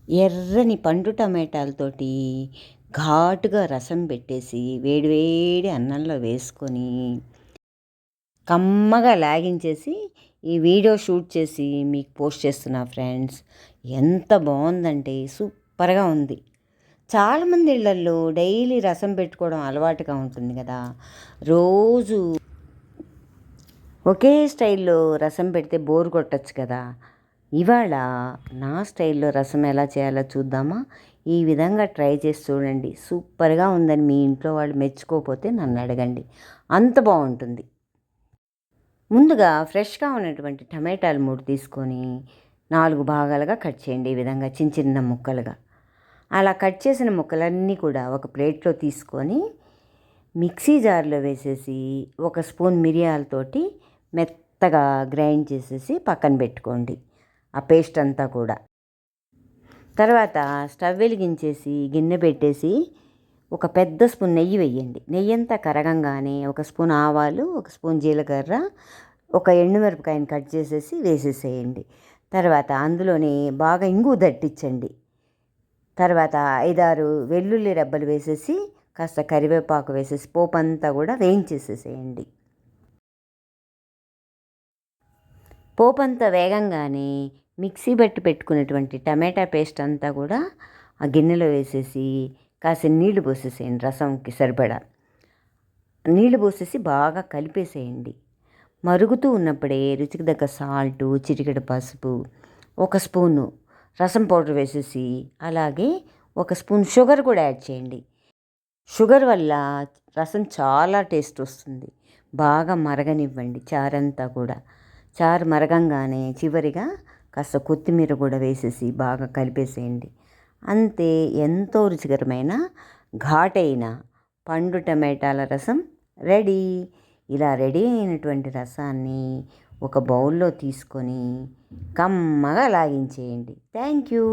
ఎర్రని పండు టమాటాలతోటి ఘాటుగా రసం పెట్టేసి వేడివేడి అన్నంలో వేసుకొని కమ్మగా లాగించేసి ఈ వీడియో షూట్ చేసి మీకు పోస్ట్ చేస్తున్నా ఫ్రెండ్స్. ఎంత బాగుందంటే సూపర్గా ఉంది. చాలామంది ఇళ్లల్లో డైలీ రసం పెట్టుకోవడం అలవాటుగా ఉంటుంది కదా. రోజు ఒకే స్టైల్లో రసం పెడితే బోర్ కొట్టచ్చు కదా. ఇవాళ నా స్టైల్లో రసం ఎలా చేయాలో చూద్దామా. ఈ విధంగా ట్రై చేసి చూడండి. సూపర్గా ఉందని మీ ఇంట్లో వాళ్ళు మెచ్చుకోకపోతే నన్ను అడగండి, అంత బాగుంటుంది. ముందుగా ఫ్రెష్గా ఉన్నటువంటి టమాటాలు 3 తీసుకొని 4 భాగాలుగా కట్ చేయండి. ఈ విధంగా చిన్న చిన్న ముక్కలుగా. అలా కట్ చేసిన ముక్కలన్నీ కూడా ఒక ప్లేట్లో తీసుకొని మిక్సీ జార్లో వేసేసి 1 స్పూన్ మిరియాలతోటి మెత్తగా గ్రైండ్ చేసేసి పక్కన పెట్టుకోండి ఆ పేస్ట్ అంతా కూడా. తర్వాత స్టవ్ వెలిగించేసి గిన్నె పెట్టేసి ఒక పెద్ద స్పూన్ నెయ్యి వేయండి. నెయ్యి అంతా కరగంగానే 1 స్పూన్ ఆవాలు, 1 స్పూన్ జీలకర్ర, ఒక ఎండుమిరపకాయని కట్ చేసేసి వేసేసేయండి. తర్వాత అందులోనే బాగా ఇంగు దట్టించండి. తర్వాత 5-6 వెల్లుల్లి రెబ్బలు వేసేసి కాస్త కరివేపాకు వేసేసి పోపు అంతా కూడా వేయించేసేసేయండి. పోపు అంతా వేగంగానే మిక్సీ బట్టి పెట్టుకున్నటువంటి టమాటా పేస్ట్ అంతా కూడా ఆ గిన్నెలో వేసేసి కాసిన నీళ్లు పోసేసేయండి. రసంకి సరిపడా నీళ్లు పోసేసి బాగా కలిపేసేయండి. మరుగుతూ ఉన్నప్పుడే రుచికి తగ్గ సాల్టు, చిటికెడు పసుపు, 1 స్పూను రసం పౌడర్ వేసేసి అలాగే 1 స్పూన్ షుగర్ కూడా యాడ్ చేయండి. షుగర్ వల్ల రసం చాలా టేస్ట్ వస్తుంది. బాగా మరగనివ్వండి చారంతా కూడా. చారు మరగంగానే చివరిగా కాస్త కొత్తిమీర కూడా వేసేసి బాగా కలిపేసేయండి. అంతే, ఎంతో రుచికరమైన ఘాటైన పండు టమాటాల రసం రెడీ. ఇలా రెడీ అయినటువంటి రసాన్ని ఒక బౌల్లో తీసుకొని కమ్మగా లాగించేయండి. Thank you.